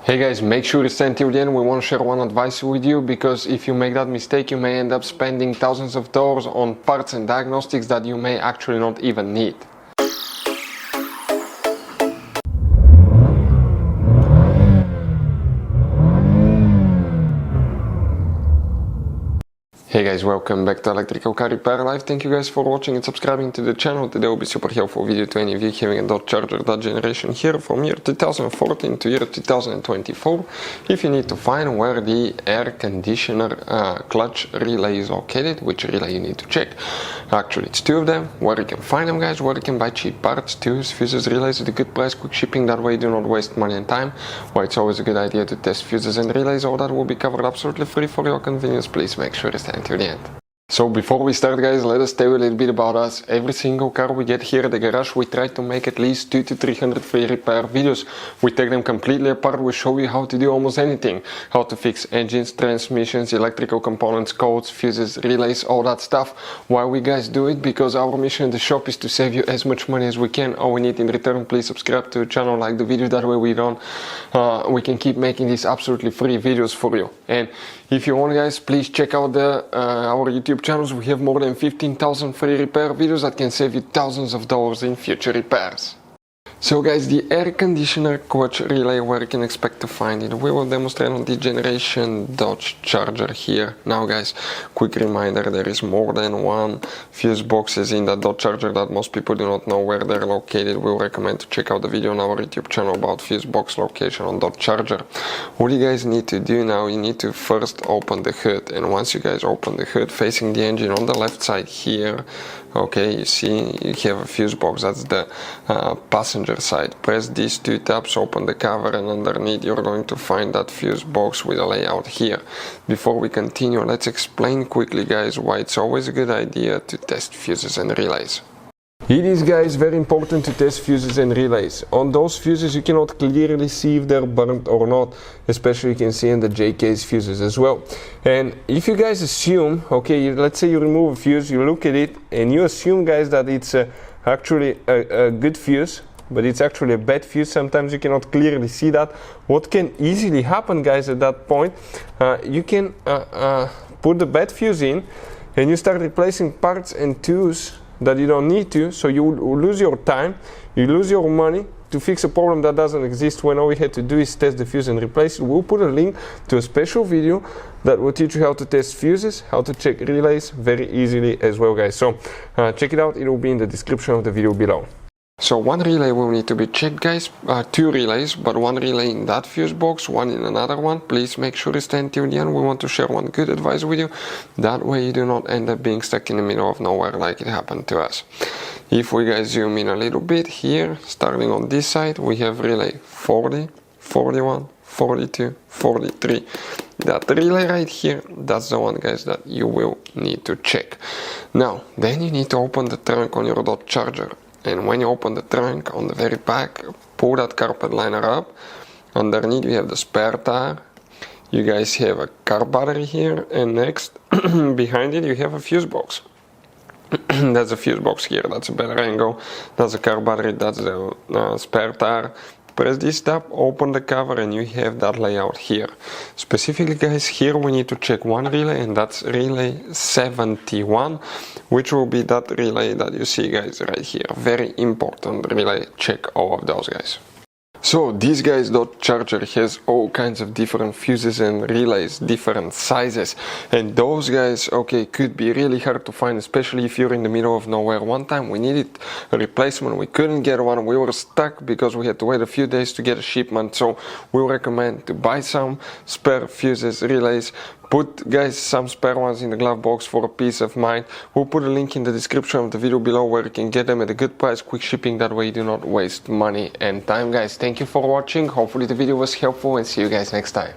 Hey guys, make sure you stay until the end. We want to share one advice with you, because if you make that mistake you may end up spending thousands of dollars on parts and diagnostics that you may actually not even need. Hey guys, welcome back to Electrical Car Repair Live. Thank you guys for watching and subscribing to the channel. Today will be super helpful video to any of you having a Dodge Charger that generation here from year 2014 to year 2024. If you need to find where the air conditioner clutch relay is located, which relay you need to check. Actually it's two of them. Where you can find them, guys, where you can buy cheap parts, tools, fuses, relays at a good price, quick shipping, that way you do not waste money and time. Why it's always a good idea to test fuses and relays. All that will be covered absolutely free for your convenience. Please make sure to stay until the end. So before we start, guys, let us tell you a little bit about us. Every single car we get here at the garage, we try to make at least 200 to 300 free repair videos. We take them completely apart. We show you how to do almost anything. How to fix engines, transmissions, electrical components, codes, fuses, relays, all that stuff. Why we guys do it? Because our mission in the shop is to save you as much money as we can. All we need in return, please subscribe to the channel, like the video, that way we can keep making these absolutely free videos for you. And if you want, guys, please check out our YouTube channels. We have more than 15,000 free repair videos that can save you thousands of dollars in future repairs. So guys, the air conditioner clutch relay, where you can expect to find it, we will demonstrate on the generation Dodge Charger here. Now guys, quick reminder, there is more than one fuse boxes in the Dodge Charger that most people do not know where they're located. We recommend to check out the video on our YouTube channel about fuse box location on Dodge Charger. What you guys need to do now, you need to first open the hood, and once you guys open the hood facing the engine on the left side here, okay, you see you have a fuse box. That's the passenger side. Press these two tabs, open the cover, and underneath you're going to find that fuse box with a layout here. Before we continue, let's explain quickly, guys, why it's always a good idea to test fuses and relays. It is, guys, very important to test fuses and relays. On those fuses you cannot clearly see if they're burnt or not, especially you can see in the JK's fuses as well. And if you guys assume, okay, let's say you remove a fuse, you look at it and you assume, guys, that it's actually a good fuse, but it's actually a bad fuse. Sometimes you cannot clearly see that. What can easily happen, guys, at that point, you can put the bad fuse in and you start replacing parts and tools that you don't need to, so you lose your time, you lose your money to fix a problem that doesn't exist, when all we had to do is test the fuse and replace it. We'll put a link to a special video that will teach you how to test fuses, how to check relays very easily as well, guys. So check it out, it will be in the description of the video below. So one relay will need to be checked, guys, two relays, but one relay in that fuse box, one in another one. Please make sure you stay until the end. We want to share one good advice with you, that way you do not end up being stuck in the middle of nowhere like it happened to us. If we guys zoom in a little bit here, starting on this side, we have relay 40, 41, 42, 43. That relay right here, that's the one, guys, that you will need to check. Now, then you need to open the trunk on your Dodge Charger. And when you open the trunk, on the very back, pull that carpet liner up. Underneath you have the spare tire. You guys have a car battery here, and next, behind it, you have a fuse box. That's a fuse box here, that's a better angle. That's a car battery, that's the spare tire. Press this tab, open the cover, and you have that layout here. Specifically, guys, here we need to check one relay, and that's relay 71, which will be that relay that you see, guys, right here. Very important relay. Check all of those, guys. So this, guys, Dodge Charger has all kinds of different fuses and relays, different sizes, and those, guys, okay, could be really hard to find, especially if you're in the middle of nowhere. One time we needed a replacement, we couldn't get one, we were stuck because we had to wait a few days to get a shipment. So we recommend to buy some spare fuses, relays. Put, guys, some spare ones in the glove box for a peace of mind. We'll put a link in the description of the video below where you can get them at a good price, quick shipping, that way you do not waste money and time, guys. Thank you for watching. Hopefully the video was helpful, and see you guys next time.